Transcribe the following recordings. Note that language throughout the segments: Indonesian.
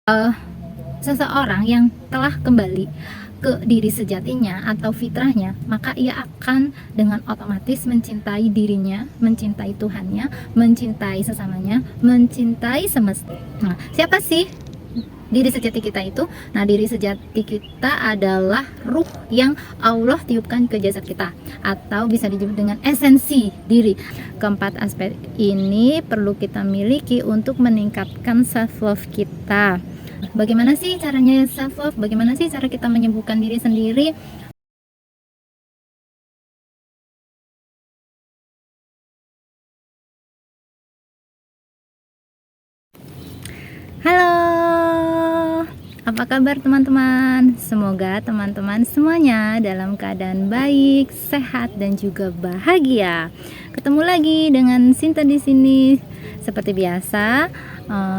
eh, Seseorang yang telah kembali ke diri sejatinya atau fitrahnya, maka ia akan dengan otomatis mencintai dirinya, mencintai Tuhannya, mencintai sesamanya, mencintai semesta. Nah, siapa sih diri sejati kita itu? Nah, diri sejati kita adalah ruh yang Allah tiupkan ke jasad kita, atau bisa disebut dengan esensi diri. Keempat aspek ini perlu kita miliki untuk meningkatkan self love kita. Bagaimana sih caranya self love? Bagaimana sih cara kita menyembuhkan diri sendiri? Halo, apa kabar teman-teman? Semoga teman-teman semuanya dalam keadaan baik, sehat, dan juga bahagia. Ketemu lagi dengan Sinta di sini. Seperti biasa,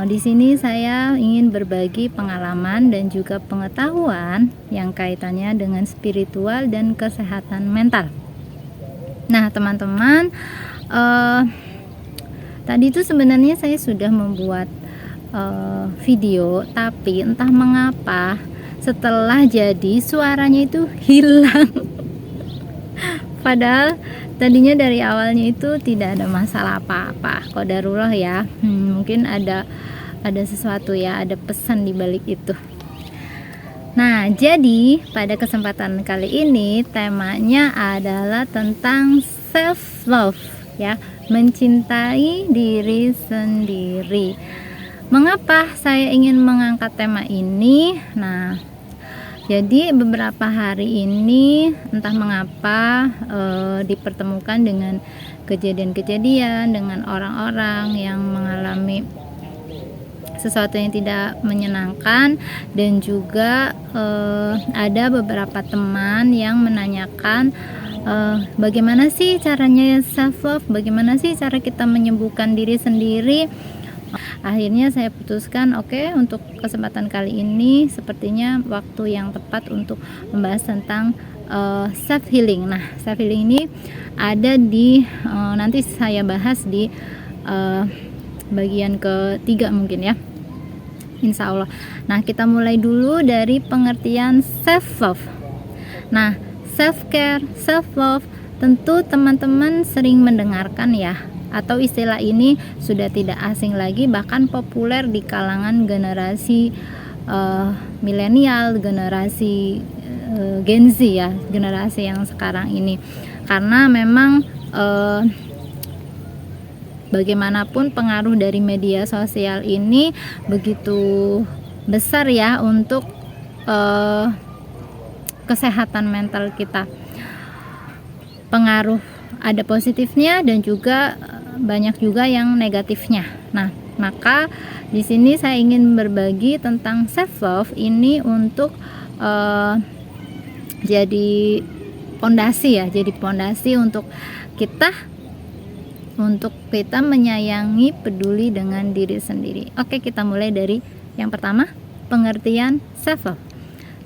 di sini saya ingin berbagi pengalaman dan juga pengetahuan yang kaitannya dengan spiritual dan kesehatan mental. Nah, teman-teman, tadi itu sebenarnya saya sudah membuat video, tapi entah mengapa setelah jadi suaranya itu hilang. Padahal tadinya dari awalnya itu tidak ada masalah apa-apa. Qadarullah ya. Mungkin ada sesuatu ya, ada pesan di balik itu. Nah, jadi pada kesempatan kali ini temanya adalah tentang self love ya, mencintai diri sendiri. Mengapa saya ingin mengangkat tema ini? Nah, jadi beberapa hari ini entah mengapa dipertemukan dengan kejadian-kejadian, dengan orang-orang yang mengalami sesuatu yang tidak menyenangkan, dan juga ada beberapa teman yang menanyakan bagaimana sih caranya self love, bagaimana sih cara kita menyembuhkan diri sendiri. Akhirnya saya putuskan, oke, untuk kesempatan kali ini sepertinya waktu yang tepat untuk membahas tentang self healing. Nah, self healing ini ada di nanti saya bahas di bagian ketiga mungkin ya, insya Allah. Nah, kita mulai dulu dari pengertian self love. Nah, self care, self love, tentu teman-teman sering mendengarkan ya, atau istilah ini sudah tidak asing lagi, bahkan populer di kalangan generasi milenial, generasi Gen Z ya, generasi yang sekarang ini. Karena memang bagaimanapun pengaruh dari media sosial ini begitu besar ya untuk kesehatan mental kita. Pengaruh ada positifnya dan juga banyak juga yang negatifnya. Nah, maka di sini saya ingin berbagi tentang self love ini untuk jadi pondasi ya, jadi pondasi untuk kita menyayangi, peduli dengan diri sendiri. Oke, kita mulai dari yang pertama, pengertian self love.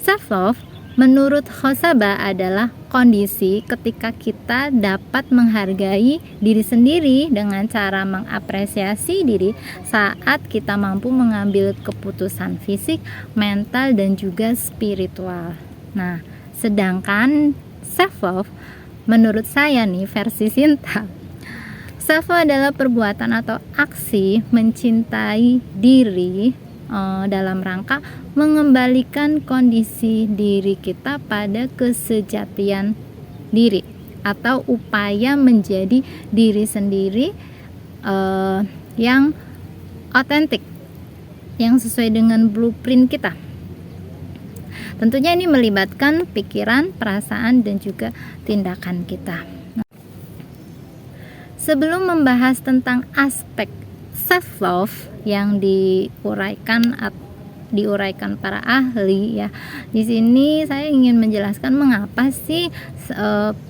Self love menurut Khosaba adalah kondisi ketika kita dapat menghargai diri sendiri dengan cara mengapresiasi diri saat kita mampu mengambil keputusan fisik, mental, dan juga spiritual. Nah, sedangkan self love menurut saya nih versi Sinta, self love adalah perbuatan atau aksi mencintai diri dalam rangka mengembalikan kondisi diri kita pada kesejatian diri, atau upaya menjadi diri sendiri yang otentik, yang sesuai dengan blueprint kita. Tentunya ini melibatkan pikiran, perasaan, dan juga tindakan kita. Sebelum membahas tentang aspek self love yang diuraikan para ahli ya, di sini saya ingin menjelaskan mengapa sih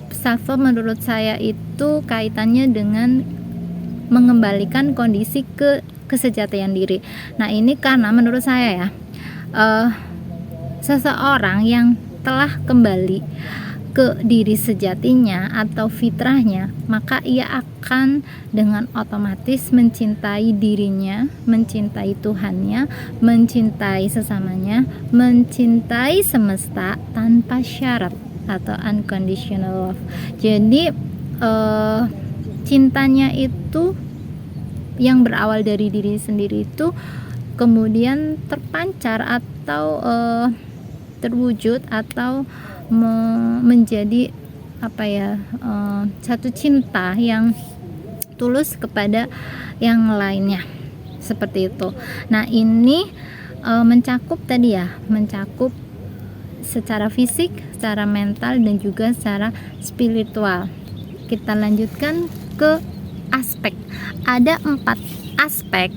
self love menurut saya itu kaitannya dengan mengembalikan kondisi kesejatian diri. Nah, ini karena menurut saya ya, seseorang yang telah kembali ke diri sejatinya atau fitrahnya, maka ia akan dengan otomatis mencintai dirinya, mencintai Tuhannya, mencintai sesamanya, mencintai semesta tanpa syarat atau unconditional love. Jadi cintanya itu yang berawal dari diri sendiri itu kemudian terpancar atau terwujud atau menjadi satu cinta yang tulus kepada yang lainnya, seperti itu. Nah, ini mencakup secara fisik, secara mental, dan juga secara spiritual. Kita lanjutkan ke aspek. Ada 4 aspek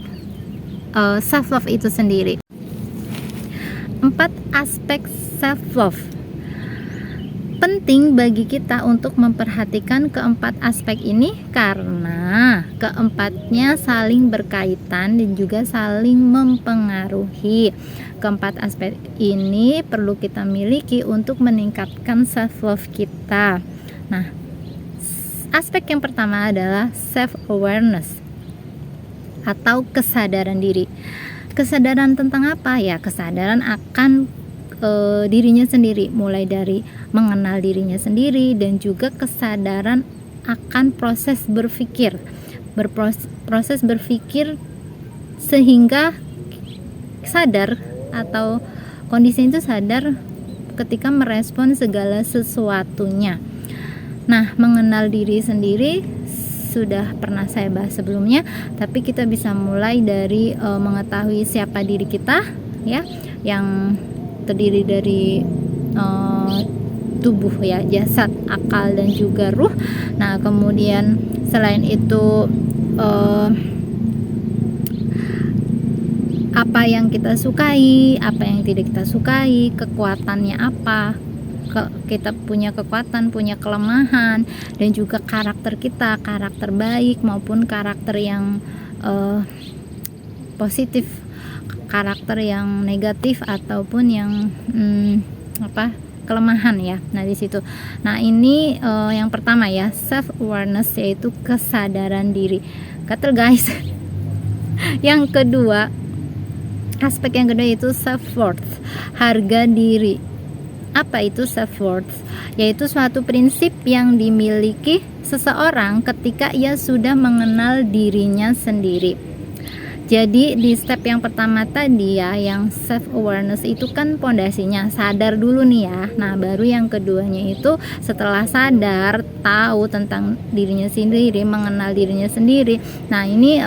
self love itu sendiri. 4 aspek self love. Penting bagi kita untuk memperhatikan keempat aspek ini karena keempatnya saling berkaitan dan juga saling mempengaruhi. Keempat aspek ini perlu kita miliki untuk meningkatkan self love kita. Nah, aspek yang pertama adalah self awareness atau kesadaran diri. Kesadaran tentang apa ya? Kesadaran akan dirinya sendiri, mulai dari mengenal dirinya sendiri dan juga kesadaran akan proses berpikir, proses berpikir sehingga sadar atau kondisi itu sadar ketika merespon segala sesuatunya. Nah, mengenal diri sendiri sudah pernah saya bahas sebelumnya, tapi kita bisa mulai dari mengetahui siapa diri kita, ya, yang terdiri dari tubuh, ya, jasad, akal, dan juga ruh. Nah, kemudian selain itu apa yang kita sukai, apa yang tidak kita sukai, kekuatannya apa, kita punya kekuatan, punya kelemahan, dan juga karakter kita, karakter baik maupun karakter yang positif, karakter yang negatif ataupun yang kelemahan, ya. Nah, di situ. Nah, ini yang pertama, ya, self awareness, yaitu kesadaran diri. Gatel, guys. Yang kedua, aspek yang kedua itu self worth, harga diri. Apa itu self worth? Yaitu suatu prinsip yang dimiliki seseorang ketika ia sudah mengenal dirinya sendiri. Jadi di step yang pertama tadi, ya, yang self awareness itu kan pondasinya sadar dulu nih, ya. Nah, baru yang keduanya itu setelah sadar, tahu tentang dirinya sendiri, mengenal dirinya sendiri. Nah, ini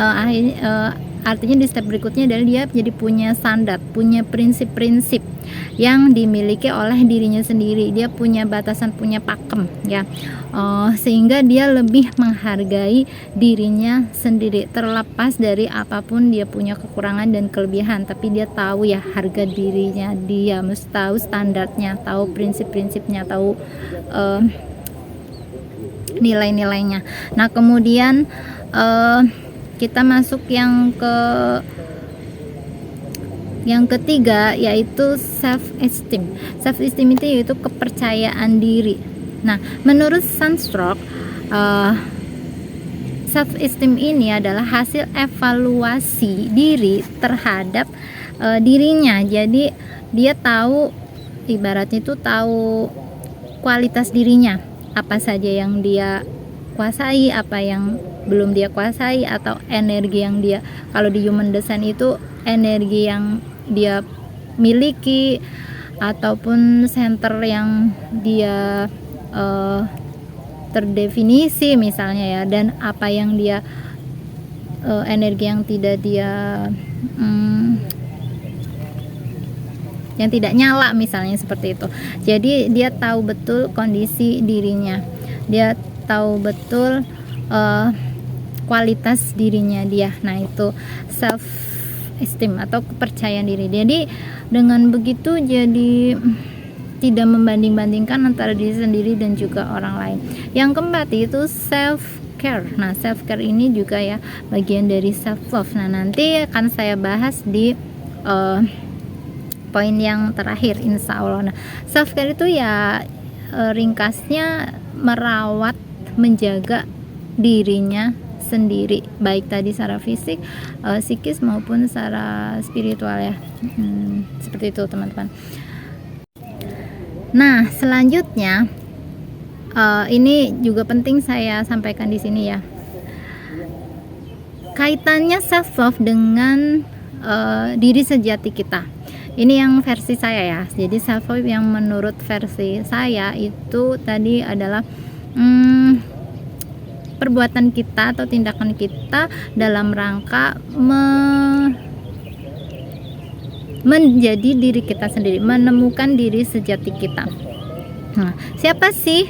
artinya di step berikutnya adalah dia jadi punya standar, punya prinsip-prinsip yang dimiliki oleh dirinya sendiri. Dia punya batasan, punya pakem, ya, sehingga dia lebih menghargai dirinya sendiri, terlepas dari apapun dia punya kekurangan dan kelebihan, tapi dia tahu, ya, harga dirinya, dia mesti tahu standarnya, tahu prinsip-prinsipnya, tahu nilai-nilainya. Nah, kemudian kita masuk yang ketiga, yaitu self esteem. Self esteem itu yaitu kepercayaan diri. Nah, menurut Sunstroke, self esteem ini adalah hasil evaluasi diri terhadap dirinya. Jadi dia tahu, ibaratnya itu tahu kualitas dirinya, apa saja yang dia kuasai, apa yang belum dia kuasai, atau energi yang dia, kalau di human design itu energi yang dia miliki ataupun center yang dia terdefinisi misalnya, ya, dan apa yang dia energi yang tidak dia yang tidak nyala misalnya, seperti itu. Jadi dia tahu betul kondisi dirinya, dia tahu betul kualitas dirinya dia. Nah, itu self esteem atau kepercayaan diri. Jadi dengan begitu jadi tidak membanding-bandingkan antara diri sendiri dan juga orang lain. Yang keempat itu self care. Nah, self care ini juga, ya, bagian dari self love. Nah, nanti akan saya bahas di poin yang terakhir, insya Allah. Nah, self care itu, ya, ringkasnya merawat, menjaga dirinya sendiri, baik tadi secara fisik, psikis maupun secara spiritual ya. Seperti itu teman-teman. Nah, selanjutnya ini juga penting saya sampaikan di sini ya. Kaitannya self love dengan diri sejati kita. Ini yang versi saya ya. Jadi self love yang menurut versi saya itu tadi adalah perbuatan kita atau tindakan kita dalam rangka menjadi diri kita sendiri, menemukan diri sejati kita. Nah, siapa sih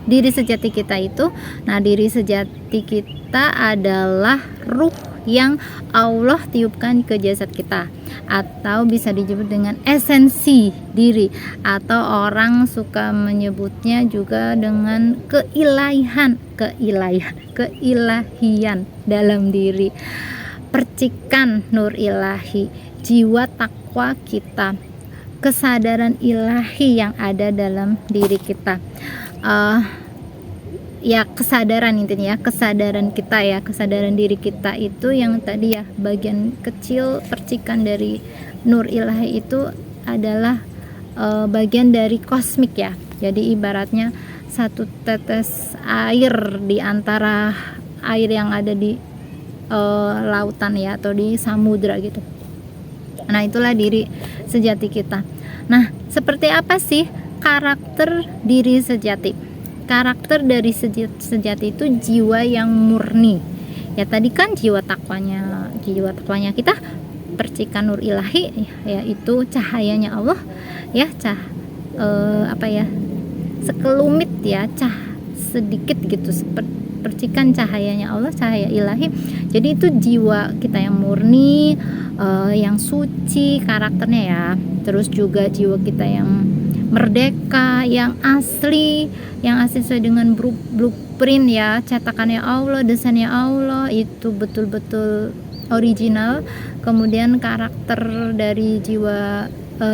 diri sejati kita itu? Nah, diri sejati kita adalah ruh yang Allah tiupkan ke jasad kita, atau bisa disebut dengan esensi diri, atau orang suka menyebutnya juga dengan keilahian dalam diri, percikan nur ilahi, jiwa takwa kita, kesadaran ilahi yang ada dalam diri kita. Ya, kesadaran intinya ya, kesadaran kita ya, kesadaran diri kita itu yang tadi ya, bagian kecil percikan dari nur ilahi itu adalah bagian dari kosmik ya. Jadi ibaratnya satu tetes air di antara air yang ada di lautan ya, atau di samudra gitu. Nah, itulah diri sejati kita. Nah, seperti apa sih karakter diri sejati? Karakter dari sejati itu jiwa yang murni. Ya tadi kan jiwa takwanya kita percikan nur ilahi, yaitu cahayanya Allah ya, sekelumit ya, sedikit gitu, percikan cahayanya Allah, cahaya ilahi. Jadi itu jiwa kita yang murni, yang suci karakternya ya. Terus juga jiwa kita yang merdeka, yang asli sesuai dengan blueprint ya, cetakannya Allah, desainnya Allah, itu betul-betul original. Kemudian karakter dari jiwa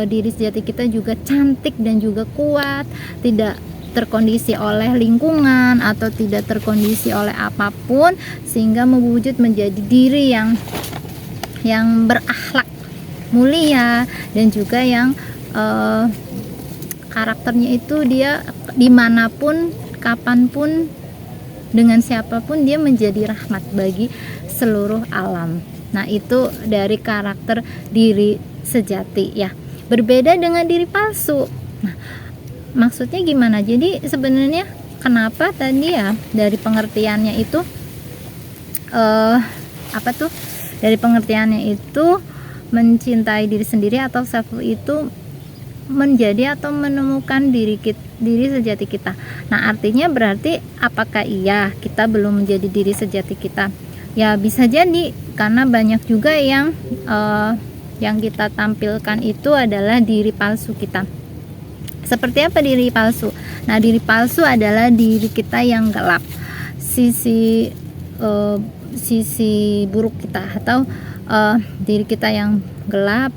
diri sejati kita juga cantik dan juga kuat, tidak terkondisi oleh lingkungan atau tidak terkondisi oleh apapun, sehingga mewujud menjadi diri yang berakhlak mulia, dan juga yang karakternya itu dia dimanapun, kapanpun, dengan siapapun dia menjadi rahmat bagi seluruh alam. Nah, itu dari karakter diri sejati ya. Berbeda dengan diri palsu. Nah, maksudnya gimana? Jadi sebenarnya kenapa tadi ya dari pengertiannya itu dari pengertiannya itu mencintai diri sendiri atau self itu menjadi atau menemukan diri sejati kita. Nah, artinya berarti apakah iya kita belum menjadi diri sejati kita? Ya bisa jadi, karena banyak juga yang kita tampilkan itu adalah diri palsu kita. Seperti apa diri palsu? Nah, diri palsu adalah diri kita yang gelap, sisi buruk kita, atau diri kita yang gelap,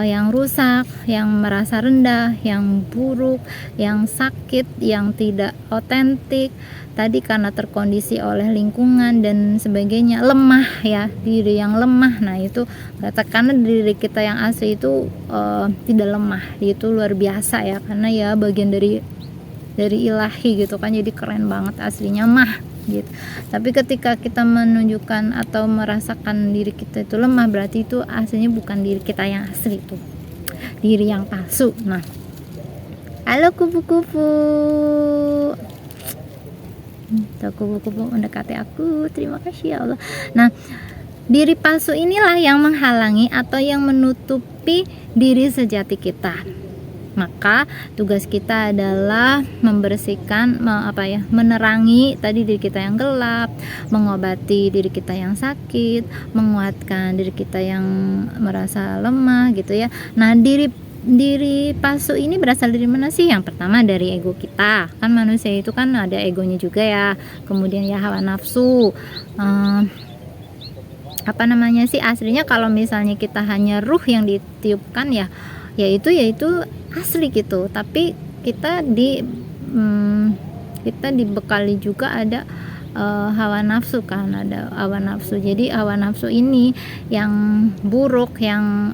yang rusak, yang merasa rendah, yang buruk, yang sakit, yang tidak otentik tadi karena terkondisi oleh lingkungan dan sebagainya, lemah ya, diri yang lemah. Nah, itu karena diri kita yang asli itu tidak lemah, itu luar biasa ya, karena ya bagian dari ilahi gitu kan, jadi keren banget aslinya mah gitu. Tapi ketika kita menunjukkan atau merasakan diri kita itu lemah, berarti itu aslinya bukan diri kita yang asli, itu diri yang palsu. Nah, halo kupu-kupu, kupu-kupu mendekati aku, terima kasih ya Allah. Nah, diri palsu inilah yang menghalangi atau yang menutupi diri sejati kita. Maka tugas kita adalah membersihkan, menerangi tadi diri kita yang gelap, mengobati diri kita yang sakit, menguatkan diri kita yang merasa lemah gitu ya. Nah, diri palsu ini berasal dari mana sih? Yang pertama dari ego kita. Kan manusia itu kan ada egonya juga ya. Kemudian ya hawa nafsu. Aslinya kalau misalnya kita hanya ruh yang ditiupkan yaitu asli gitu. Tapi kita dibekali juga ada hawa nafsu kan, ada hawa nafsu. Jadi hawa nafsu ini yang buruk, yang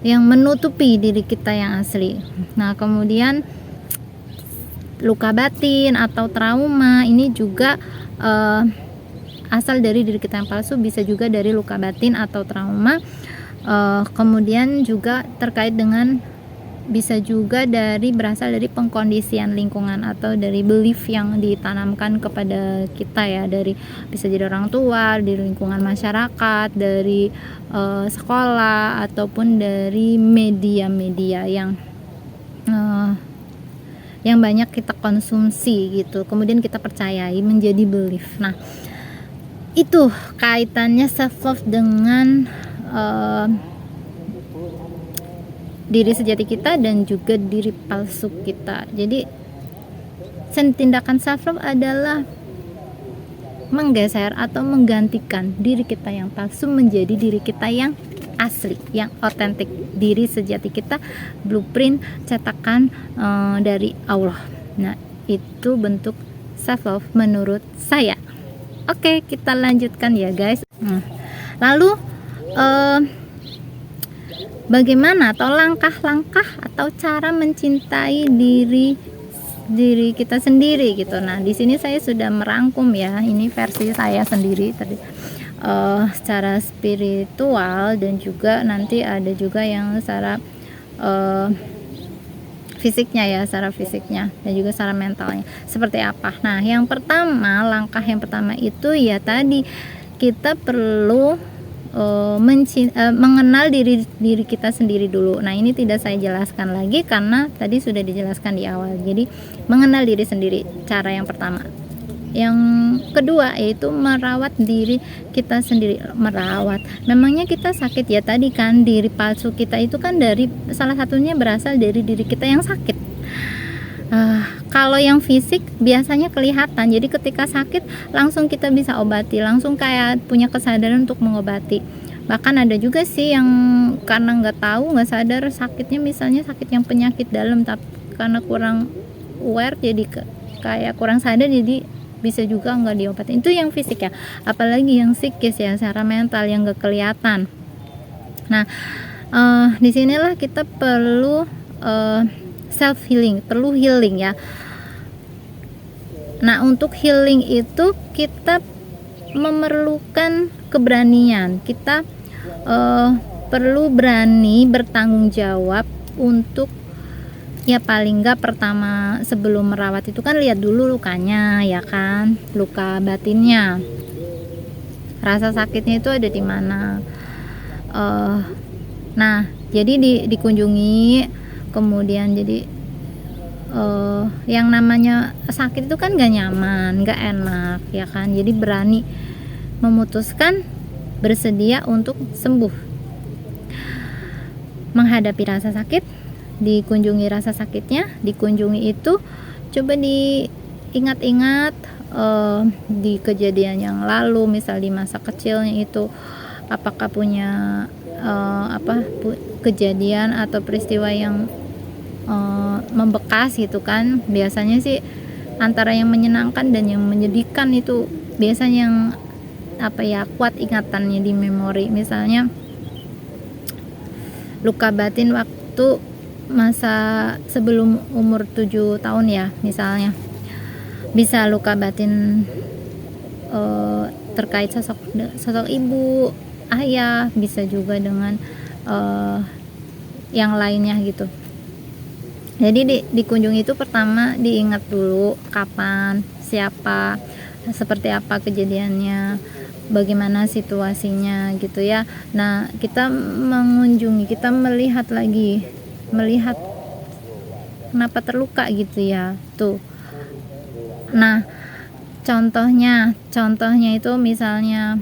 yang menutupi diri kita yang asli. Nah, kemudian luka batin atau trauma ini juga asal dari diri kita yang palsu, bisa juga dari luka batin atau trauma. Kemudian juga terkait dengan, bisa juga berasal dari pengkondisian lingkungan atau dari belief yang ditanamkan kepada kita ya, dari bisa jadi orang tua, dari lingkungan masyarakat, dari sekolah, ataupun dari media-media yang banyak kita konsumsi gitu, kemudian kita percayai menjadi belief. Nah, itu kaitannya self love dengan diri sejati kita dan juga diri palsu kita. Jadi tindakan self love adalah menggeser atau menggantikan diri kita yang palsu menjadi diri kita yang asli, yang otentik, diri sejati kita, blueprint cetakan dari Allah. Nah, itu bentuk self love menurut saya. Oke, kita lanjutkan ya guys. Nah, lalu bagaimana atau langkah-langkah atau cara mencintai diri kita sendiri gitu. Nah, di sini saya sudah merangkum ya, ini versi saya sendiri tadi, secara spiritual, dan juga nanti ada juga yang secara fisiknya ya, secara fisiknya dan juga secara mentalnya seperti apa. Nah, langkah yang pertama itu ya tadi, kita perlu mengenal diri kita sendiri dulu. Nah, ini tidak saya jelaskan lagi karena tadi sudah dijelaskan di awal. Jadi mengenal diri sendiri, cara yang pertama. Yang kedua yaitu merawat diri kita sendiri. Merawat, memangnya kita sakit ya, tadi kan diri palsu kita itu kan dari salah satunya berasal dari diri kita yang sakit. Kalau yang fisik biasanya kelihatan, jadi ketika sakit langsung kita bisa obati, langsung kayak punya kesadaran untuk mengobati. Bahkan ada juga sih yang karena nggak tahu, nggak sadar sakitnya, misalnya sakit yang penyakit dalam, tapi karena kurang aware jadi kayak kurang sadar, jadi bisa juga nggak diobatin. Itu yang fisik ya, apalagi yang psikis ya, secara mental yang nggak kelihatan. Nah, disinilah kita perlu self healing, perlu healing ya. Nah, untuk healing itu kita memerlukan keberanian. Kita perlu berani bertanggung jawab untuk, ya paling nggak pertama sebelum merawat itu kan lihat dulu lukanya ya kan, luka batinnya, rasa sakitnya itu ada di mana. Nah, jadi dikunjungi. Kemudian jadi yang namanya sakit itu kan gak nyaman, gak enak ya kan. Jadi berani memutuskan, bersedia untuk sembuh, menghadapi rasa sakit, dikunjungi rasa sakitnya, dikunjungi itu coba diingat-ingat di kejadian yang lalu, misal di masa kecilnya itu apakah punya kejadian atau peristiwa yang membekas gitu kan. Biasanya sih antara yang menyenangkan dan yang menyedihkan itu biasanya yang kuat ingatannya di memori. Misalnya luka batin waktu masa sebelum umur 7 tahun ya, misalnya bisa luka batin terkait sosok ibu, ayah, bisa juga dengan yang lainnya gitu. Jadi dikunjungi itu pertama diingat dulu kapan, siapa, seperti apa kejadiannya, bagaimana situasinya gitu ya. Nah, kita mengunjungi, kita melihat kenapa terluka gitu ya tuh. Nah, contohnya itu misalnya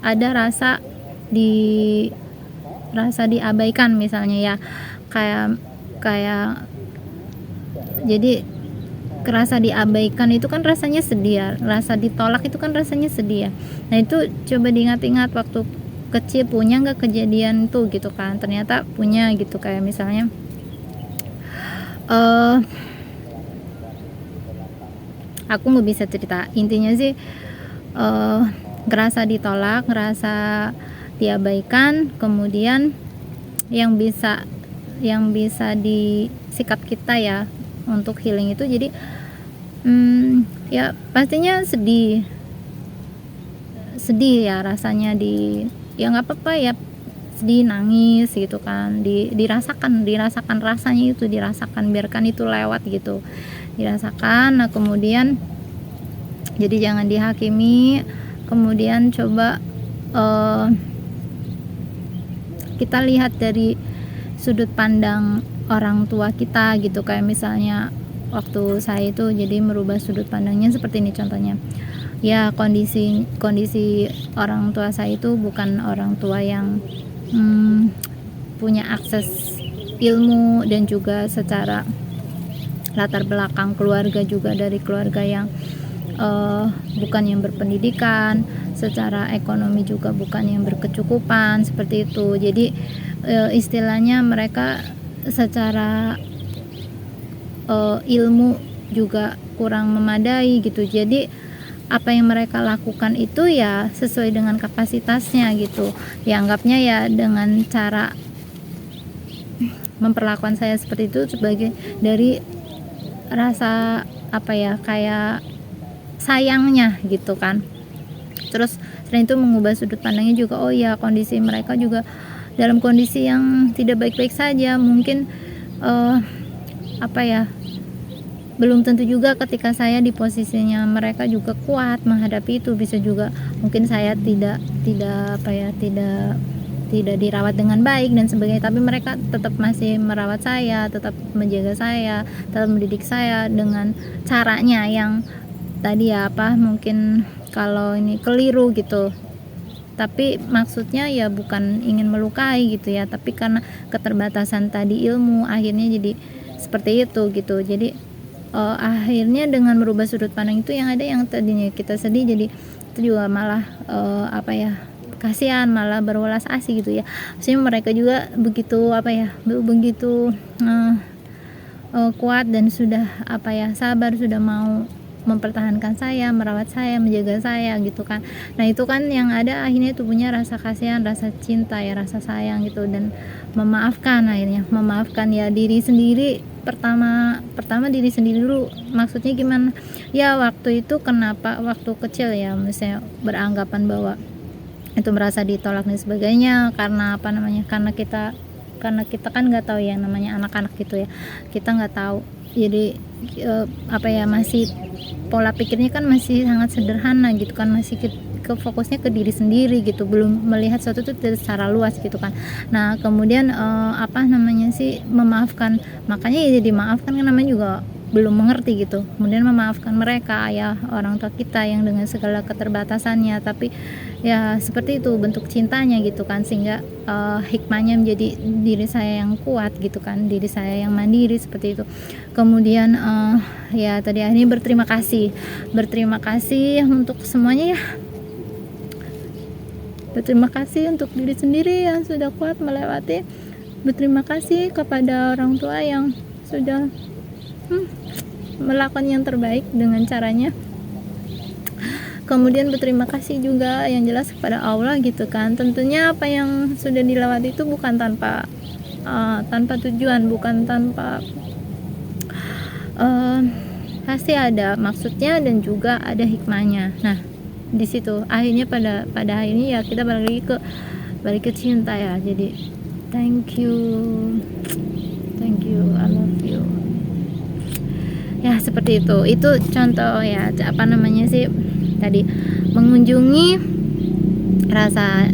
ada rasa diabaikan misalnya ya, kayak jadi rasa diabaikan itu kan rasanya sedih ya, rasa ditolak itu kan rasanya sedih ya. Nah, itu coba diingat-ingat waktu kecil punya nggak kejadian tuh gitu kan, ternyata punya gitu. Kayak misalnya aku nggak bisa cerita, intinya sih ngerasa ditolak, ngerasa diabaikan, kemudian yang bisa di sikap kita ya untuk healing itu, jadi ya pastinya sedih ya rasanya, ya nggak apa-apa ya, sedih, nangis gitu kan, dirasakan rasanya itu, dirasakan, biarkan itu lewat gitu, dirasakan. Nah kemudian jadi jangan dihakimi, kemudian coba kita lihat dari sudut pandang orang tua kita gitu. Kayak misalnya waktu saya itu jadi merubah sudut pandangnya seperti ini contohnya ya, kondisi orang tua saya itu bukan orang tua yang punya akses ilmu, dan juga secara latar belakang keluarga juga dari keluarga yang bukan yang berpendidikan, secara ekonomi juga bukan yang berkecukupan seperti itu. Jadi istilahnya mereka secara ilmu juga kurang memadai gitu. Jadi apa yang mereka lakukan itu ya sesuai dengan kapasitasnya gitu. Ya anggapnya ya dengan cara memperlakukan saya seperti itu sebagai dari rasa apa ya, kayak sayangnya gitu kan. Terus selain itu mengubah sudut pandangnya juga, oh ya kondisi mereka juga dalam kondisi yang tidak baik-baik saja, mungkin apa ya, belum tentu juga ketika saya di posisinya mereka juga kuat menghadapi itu. Bisa juga mungkin saya tidak dirawat dengan baik dan sebagainya, tapi mereka tetap masih merawat saya, tetap menjaga saya, tetap mendidik saya dengan caranya yang tadi ya, mungkin kalau ini keliru gitu, tapi maksudnya ya bukan ingin melukai gitu ya, tapi karena keterbatasan tadi ilmu, akhirnya jadi seperti itu gitu. Jadi akhirnya dengan merubah sudut pandang itu, yang ada yang tadinya kita sedih jadi itu juga malah kasihan, malah berwelas asih gitu ya. Maksudnya mereka juga begitu kuat dan sudah sabar, sudah mau mempertahankan saya, merawat saya, menjaga saya gitu kan. Nah itu kan yang ada akhirnya tubuhnya rasa kasihan, rasa cinta ya, rasa sayang gitu, dan akhirnya memaafkan ya diri sendiri. Pertama diri sendiri dulu. Maksudnya gimana ya, waktu itu kenapa waktu kecil ya misalnya beranggapan bahwa itu merasa ditolak dan sebagainya, karena karena kita kan nggak tahu ya, namanya anak-anak gitu ya, kita nggak tahu. Jadi masih pola pikirnya kan masih sangat sederhana gitu kan, masih ke fokusnya ke diri sendiri gitu, belum melihat sesuatu itu secara luas gitu kan. Nah kemudian memaafkan, makanya ya dimaafkan kan, namanya juga belum mengerti gitu. Kemudian memaafkan mereka ya, orang tua kita yang dengan segala keterbatasannya, tapi ya seperti itu bentuk cintanya gitu kan, sehingga hikmahnya menjadi diri saya yang kuat gitu kan, diri saya yang mandiri seperti itu. Kemudian ya tadi akhirnya berterima kasih untuk semuanya ya, berterima kasih untuk diri sendiri yang sudah kuat melewati, berterima kasih kepada orang tua yang sudah melakukan yang terbaik dengan caranya. Kemudian berterima kasih juga yang jelas kepada Allah gitu kan. Tentunya apa yang sudah dilewati itu bukan tanpa tujuan, bukan tanpa pasti ada maksudnya dan juga ada hikmahnya. Nah di situ akhirnya pada akhirnya ya kita balik ke cinta ya. Jadi thank you, I love you ya, seperti itu contoh ya tadi mengunjungi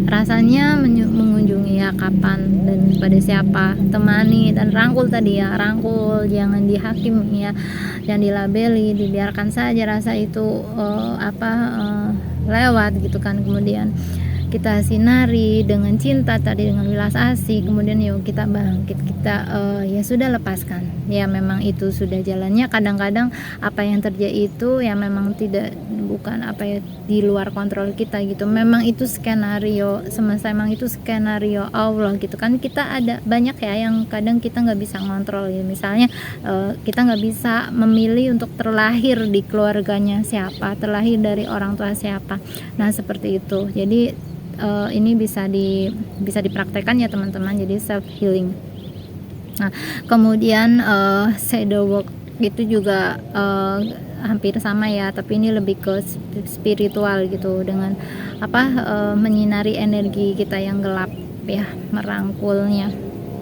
rasanya mengunjungi ya, kapan dan pada siapa, temani dan rangkul tadi ya, jangan dihakimi ya, jangan dilabeli, dibiarkan saja rasa itu lewat gitu kan. Kemudian kita sinari dengan cinta tadi, dengan wilas asih. Kemudian yuk kita bangkit, kita ya sudah lepaskan ya, memang itu sudah jalannya. Kadang-kadang apa yang terjadi itu ya memang bukan apa ya, di luar kontrol kita gitu. Memang itu skenario semesta, memang itu skenario Allah gitu kan. Kita ada banyak ya yang kadang kita nggak bisa ngontrol ya. Misalnya kita nggak bisa memilih untuk terlahir di keluarganya siapa, terlahir dari orang tua siapa. Nah seperti itu. Jadi ini bisa dipraktekkan ya teman-teman. Jadi self healing. Nah kemudian shadow work itu juga hampir sama ya, tapi ini lebih ke spiritual gitu, dengan menyinari energi kita yang gelap ya, merangkulnya,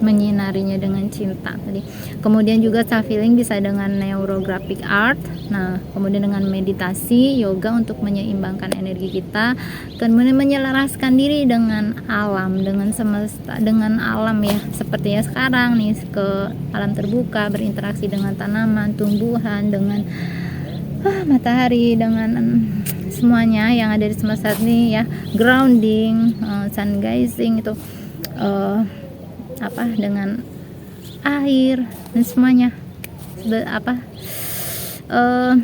menyinarinya dengan cinta tadi. Kemudian juga self healing bisa dengan neurographic art. Nah kemudian dengan meditasi, yoga untuk menyeimbangkan energi kita, kemudian menyelaraskan diri dengan alam, dengan semesta, dengan alam ya, seperti ya sekarang nih, ke alam terbuka, berinteraksi dengan tanaman, tumbuhan, dengan matahari, dengan semuanya yang ada di semesta ini ya, grounding, sun gazing itu dengan air dan semuanya,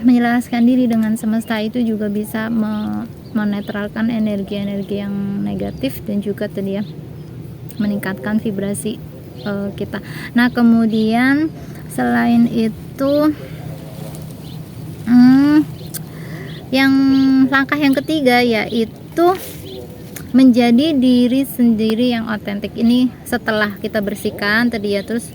menyelaraskan diri dengan semesta itu juga bisa menetralkan energi-energi yang negatif, dan juga tadi ya meningkatkan vibrasi kita. Nah kemudian selain itu yang langkah yang ketiga yaitu menjadi diri sendiri yang otentik. Ini setelah kita bersihkan tadi ya, terus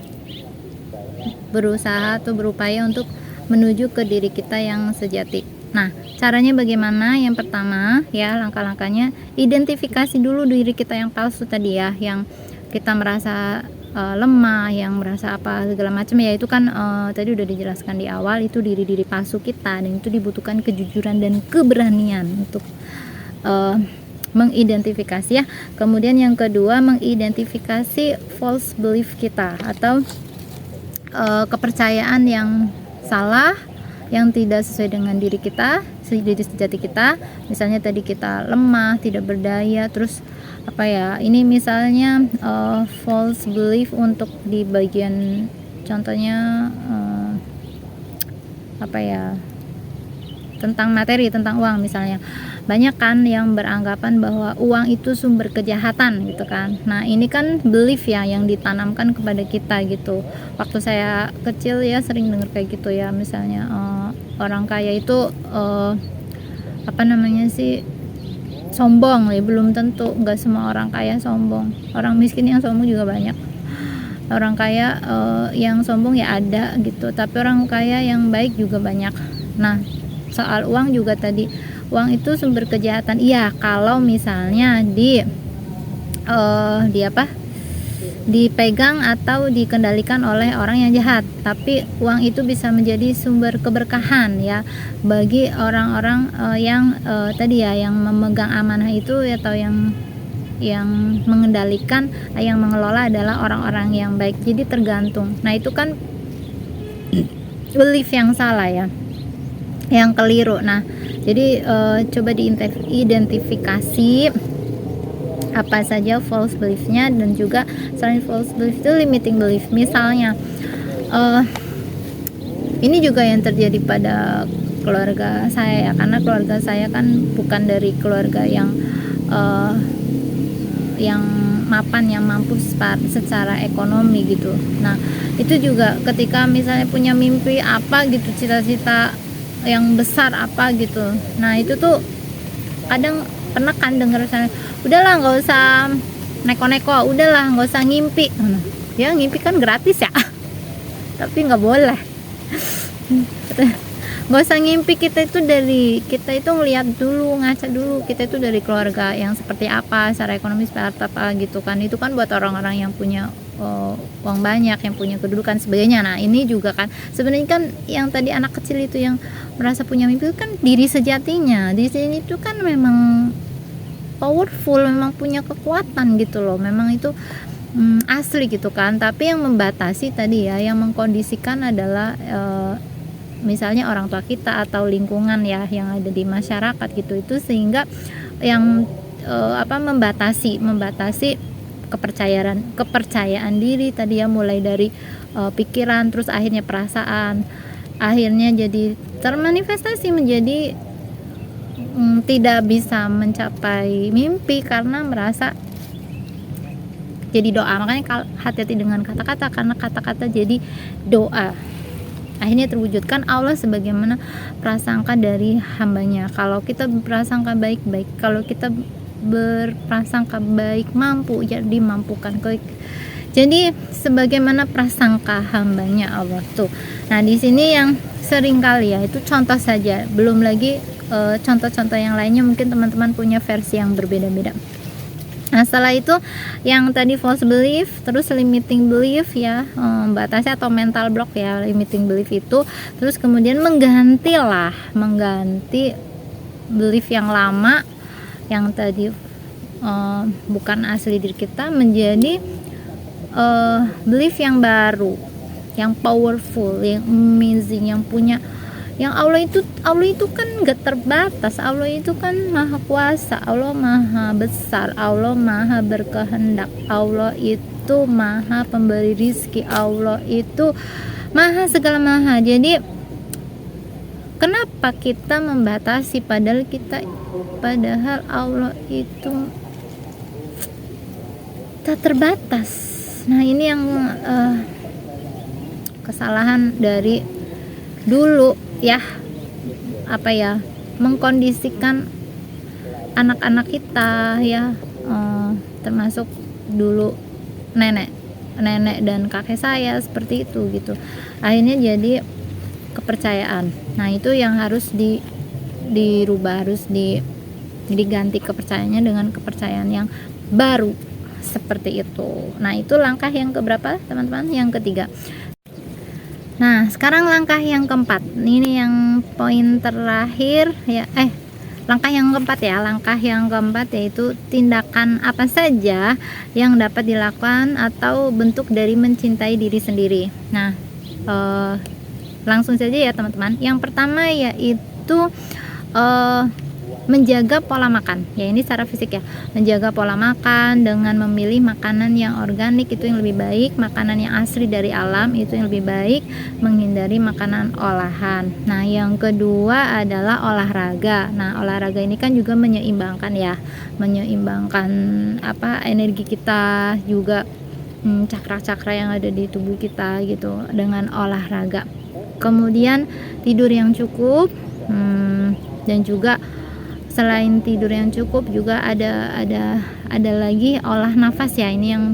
berusaha atau berupaya untuk menuju ke diri kita yang sejati. Nah caranya bagaimana? Yang pertama ya, langkah-langkahnya identifikasi dulu diri kita yang palsu tadi ya, yang kita merasa lemah, yang merasa segala macam ya, itu kan tadi udah dijelaskan di awal, itu diri-diri palsu kita, dan itu dibutuhkan kejujuran dan keberanian untuk mengidentifikasi ya. Kemudian yang kedua, mengidentifikasi false belief kita, atau kepercayaan yang salah, yang tidak sesuai dengan diri kita, diri sejati kita. Misalnya tadi kita lemah, tidak berdaya, terus ini misalnya false belief untuk di bagian contohnya tentang materi, tentang uang misalnya. Banyak kan yang beranggapan bahwa uang itu sumber kejahatan gitu kan. Nah ini kan belief ya yang ditanamkan kepada kita gitu. Waktu saya kecil ya sering dengar kayak gitu ya, misalnya orang kaya itu sombong ya. Belum tentu, nggak semua orang kaya sombong. Orang miskin yang sombong juga banyak. Orang kaya yang sombong ya ada gitu, tapi orang kaya yang baik juga banyak. Nah soal uang juga tadi, uang itu sumber kejahatan. Iya kalau misalnya dipegang atau dikendalikan oleh orang yang jahat, tapi uang itu bisa menjadi sumber keberkahan ya bagi orang-orang yang tadi ya, yang memegang amanah itu, atau yang mengendalikan, yang mengelola adalah orang-orang yang baik. Jadi tergantung. Nah itu kan belief yang salah ya, yang keliru. Nah jadi coba diidentifikasi apa saja false beliefnya, dan juga selain false belief itu limiting belief. Misalnya ini juga yang terjadi pada keluarga saya ya, karena keluarga saya kan bukan dari keluarga yang mapan, yang mampu secara ekonomi gitu. Nah itu juga ketika misalnya punya mimpi apa gitu, cita-cita yang besar apa gitu, nah itu tuh kadang pernah kan denger misalnya, udahlah nggak usah neko-neko, udahlah nggak usah ngimpi. Ya ngimpi kan gratis ya tapi nggak boleh nggak usah ngimpi. Kita itu ngelihat dulu, ngaca dulu, kita itu dari keluarga yang seperti apa, secara ekonomi seperti apa gitu kan. Itu kan buat orang-orang yang punya uang banyak, yang punya kedudukan sebagainya. Nah ini juga kan sebenarnya kan yang tadi anak kecil itu yang merasa punya mimpi itu kan diri sejatinya. Di sini itu kan memang powerful, memang punya kekuatan gitu loh, memang itu asli gitu kan. Tapi yang membatasi tadi ya, yang mengkondisikan adalah misalnya orang tua kita atau lingkungan ya yang ada di masyarakat gitu, itu sehingga yang membatasi kepercayaan diri tadi ya, mulai dari pikiran, terus akhirnya perasaan, akhirnya jadi termanifestasi menjadi tidak bisa mencapai mimpi karena merasa jadi doa. Makanya hati-hati dengan kata-kata, karena kata-kata jadi doa, akhirnya terwujudkan Allah sebagaimana prasangka dari hambanya. Kalau kita berprasangka baik-baik, kalau kita berprasangka baik, mampu, jadi mampukan. Jadi sebagaimana prasangka hambanya Allah tuh. Nah di sini yang sering kali ya, itu contoh saja, belum lagi contoh-contoh yang lainnya mungkin teman-teman punya versi yang berbeda-beda. Nah setelah itu yang tadi false belief, terus limiting belief ya, batasi atau mental block ya, limiting belief itu, terus kemudian mengganti belief yang lama yang tadi bukan asli diri kita menjadi belief yang baru, yang powerful, yang amazing, yang punya, yang Allah itu kan gak terbatas, Allah itu kan maha kuasa, Allah maha besar, Allah maha berkehendak, Allah itu maha pemberi rizki, Allah itu maha segala maha. Jadi kenapa kita membatasi padahal Allah itu tak terbatas. Nah ini yang kesalahan dari dulu ya, mengkondisikan anak-anak kita ya, termasuk dulu nenek dan kakek saya seperti itu gitu. Akhirnya jadi kepercayaan. Nah itu yang harus dirubah, harus diganti kepercayaannya dengan kepercayaan yang baru seperti itu. Nah itu langkah yang keberapa teman-teman? Yang ketiga. Nah sekarang langkah yang keempat, ini yang poin terakhir ya, langkah yang keempat ya. Langkah yang keempat yaitu tindakan apa saja yang dapat dilakukan atau bentuk dari mencintai diri sendiri. Nah langsung saja ya teman-teman. Yang pertama yaitu menjaga pola makan ya, ini secara fisik ya, menjaga pola makan dengan memilih makanan yang organik, itu yang lebih baik, makanan yang asli dari alam itu yang lebih baik, menghindari makanan olahan. Nah yang kedua adalah olahraga. Nah olahraga ini kan juga menyeimbangkan energi kita juga, cakra-cakra yang ada di tubuh kita gitu dengan olahraga. Kemudian tidur yang cukup, dan juga selain tidur yang cukup juga ada lagi olah nafas ya. Ini yang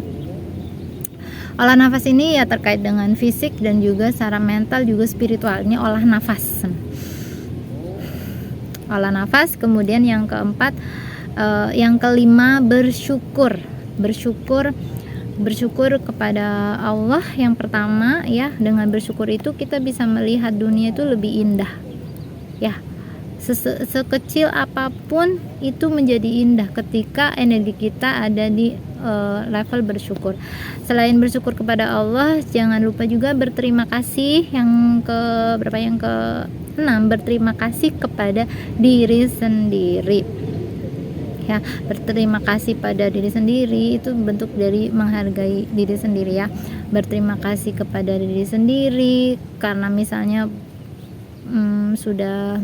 olah nafas ini ya terkait dengan fisik dan juga secara mental juga spiritual. Ini olah nafas. Kemudian yang keempat, yang kelima bersyukur kepada Allah. Yang pertama ya, dengan bersyukur itu kita bisa melihat dunia itu lebih indah ya. Sekecil apapun itu menjadi indah ketika energi kita ada di level bersyukur. Selain bersyukur kepada Allah, jangan lupa juga berterima kasih. Yang keenam, berterima kasih kepada diri sendiri ya. Berterima kasih pada diri sendiri itu bentuk dari menghargai diri sendiri ya. Berterima kasih kepada diri sendiri karena misalnya sudah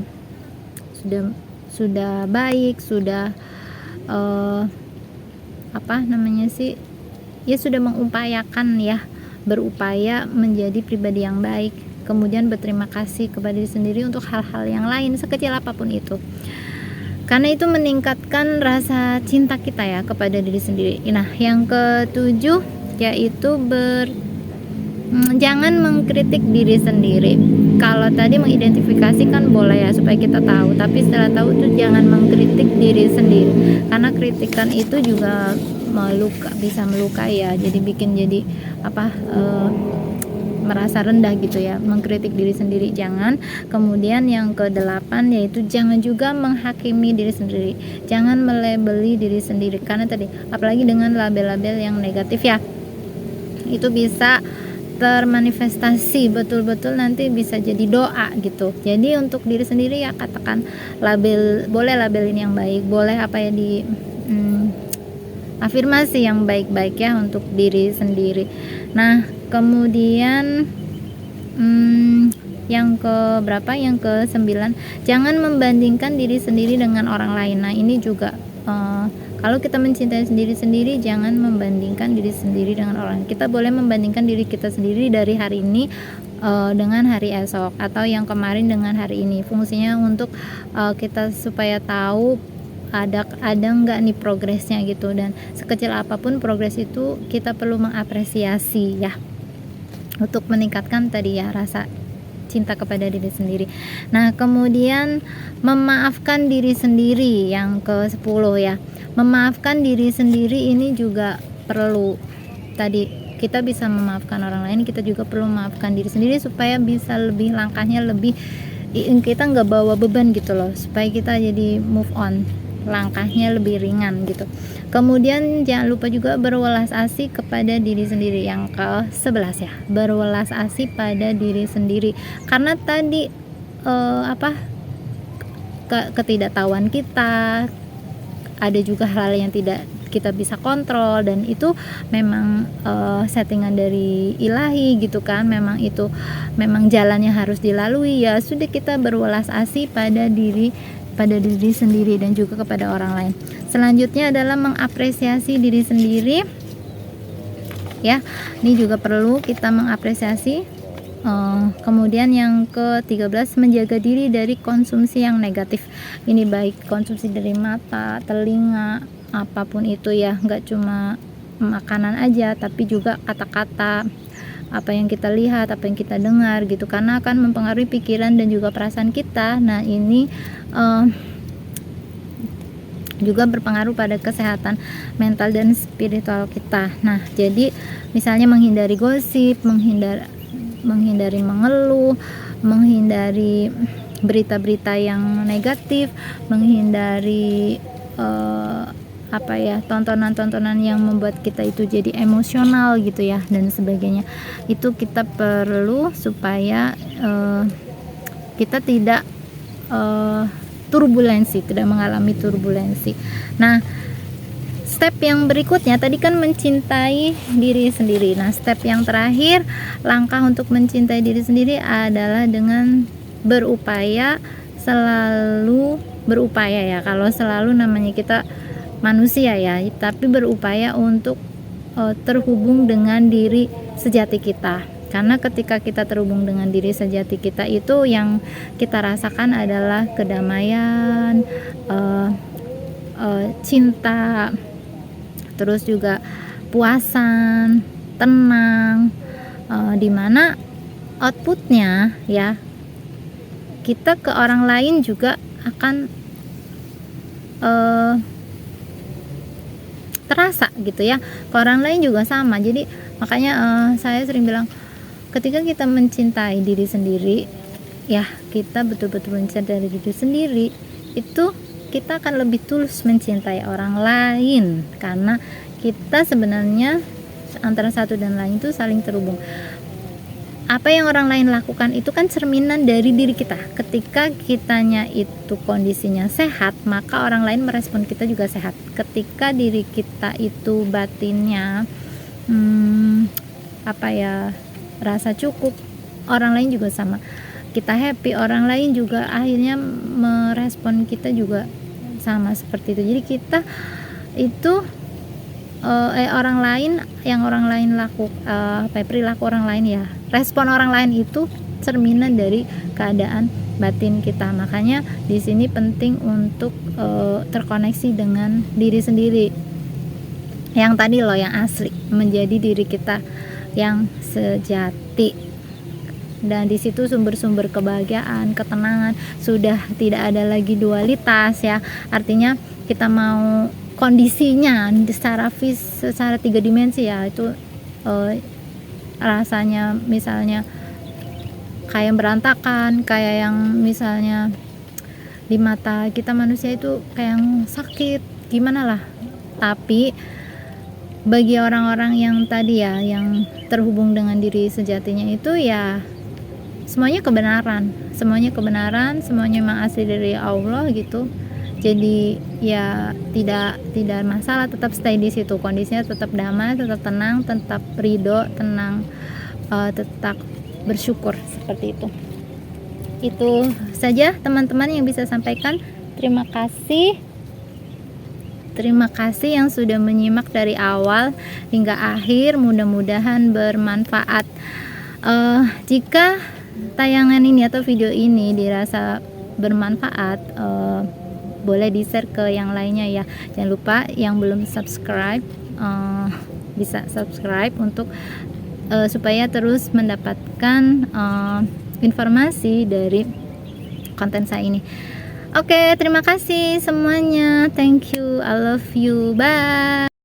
baik, sudah sudah mengupayakan ya, berupaya menjadi pribadi yang baik. Kemudian berterima kasih kepada diri sendiri untuk hal-hal yang lain sekecil apapun itu, karena itu meningkatkan rasa cinta kita ya kepada diri sendiri. Nah yang ketujuh yaitu jangan mengkritik diri sendiri. Kalau tadi mengidentifikasi kan boleh ya supaya kita tahu, tapi setelah tahu tuh jangan mengkritik diri sendiri, karena kritikan itu juga bisa melukai ya. Jadi bikin merasa rendah gitu ya. Mengkritik diri sendiri jangan. Kemudian yang kedelapan yaitu jangan juga menghakimi diri sendiri, jangan melabeli diri sendiri, karena tadi apalagi dengan label-label yang negatif ya, itu bisa termanifestasi betul-betul nanti bisa jadi doa gitu. Jadi untuk diri sendiri ya katakan boleh labelin yang baik, boleh afirmasi yang baik-baik ya untuk diri sendiri. Nah kemudian Yang ke berapa? Yang ke 9, jangan membandingkan diri sendiri dengan orang lain. Nah, ini juga kalau kita mencintai diri sendiri, jangan membandingkan diri sendiri dengan orang. Kita boleh membandingkan diri kita sendiri dari hari ini dengan hari esok, atau yang kemarin dengan hari ini. Fungsinya untuk kita supaya tahu ada nggak nih progresnya gitu, dan sekecil apapun progres itu kita perlu mengapresiasi ya, untuk meningkatkan tadi ya rasa cinta kepada diri sendiri. Nah, kemudian memaafkan diri sendiri yang ke-10 ya. Memaafkan diri sendiri ini juga perlu. Tadi kita bisa memaafkan orang lain, kita juga perlu memaafkan diri sendiri supaya bisa lebih, langkahnya lebih, kita nggak bawa beban gitu loh, supaya kita jadi move on, langkahnya lebih ringan gitu. Kemudian jangan lupa juga berwelas asih kepada diri sendiri yang ke-11 ya, berwelas asih pada diri sendiri, karena tadi ketidaktahuan kita, ada juga hal yang tidak kita bisa kontrol, dan itu memang settingan dari ilahi gitu kan, memang itu memang jalannya harus dilalui ya. Sudah, kita berwelas asih pada diri sendiri dan juga kepada orang lain. Selanjutnya adalah mengapresiasi diri sendiri ya, ini juga perlu kita mengapresiasi. Kemudian yang ke-13, menjaga diri dari konsumsi yang negatif. Ini baik konsumsi dari mata, telinga, apapun itu ya, nggak cuma makanan aja, tapi juga kata-kata, apa yang kita lihat, apa yang kita dengar gitu, karena akan mempengaruhi pikiran dan juga perasaan kita. Nah, ini juga berpengaruh pada kesehatan mental dan spiritual kita. Nah, jadi misalnya menghindari gosip, menghindari mengeluh, menghindari berita-berita yang negatif, menghindari tontonan-tontonan yang membuat kita itu jadi emosional gitu ya, dan sebagainya. Itu kita perlu supaya kita tidak tidak mengalami turbulensi. Nah, step yang berikutnya tadi kan mencintai diri sendiri. Nah, step yang terakhir, langkah untuk mencintai diri sendiri adalah dengan selalu berupaya ya. Kalau selalu namanya kita manusia ya, tapi berupaya untuk terhubung dengan diri sejati kita. Karena ketika kita terhubung dengan diri sejati kita, itu yang kita rasakan adalah kedamaian, cinta, terus juga puasan, tenang, dimana outputnya ya, kita ke orang lain juga akan terasa gitu ya, ke orang lain juga sama. Jadi makanya saya sering bilang, ketika kita mencintai diri sendiri ya, kita betul-betul mencintai diri sendiri, itu kita akan lebih tulus mencintai orang lain, karena kita sebenarnya antara satu dan lain itu saling terhubung. Apa yang orang lain lakukan itu kan cerminan dari diri kita. Ketika kitanya itu kondisinya sehat, maka orang lain merespon kita juga sehat. Ketika diri kita itu batinnya rasa cukup, orang lain juga sama. Kita happy, orang lain juga akhirnya merespon kita juga sama seperti itu. Jadi kita itu orang lain perilaku orang lain ya, respon orang lain itu cerminan dari keadaan batin kita. Makanya di sini penting untuk terkoneksi dengan diri sendiri yang tadi loh, yang asli, menjadi diri kita yang sejati. Dan di situ sumber-sumber kebahagiaan, ketenangan, sudah tidak ada lagi dualitas ya. Artinya kita mau kondisinya secara 3 dimensi ya, itu rasanya misalnya kayak berantakan, kayak yang misalnya di mata kita manusia itu kayak yang sakit, gimana lah. Tapi bagi orang-orang yang tadi ya, yang terhubung dengan diri sejatinya itu ya, semuanya kebenaran, semuanya memang asli dari Allah gitu. Jadi ya tidak masalah, tetap stay di situ, kondisinya tetap damai, tetap tenang, tetap ridho, tenang, tetap bersyukur, seperti itu. Itu saja teman-teman yang bisa sampaikan. Terima kasih. Terima kasih yang sudah menyimak dari awal hingga akhir, mudah-mudahan bermanfaat. Jika tayangan ini atau video ini dirasa bermanfaat, boleh di-share ke yang lainnya ya. Jangan lupa yang belum subscribe, bisa subscribe untuk supaya terus mendapatkan informasi dari konten saya ini. Oke, terima kasih semuanya. Thank you. I love you. Bye.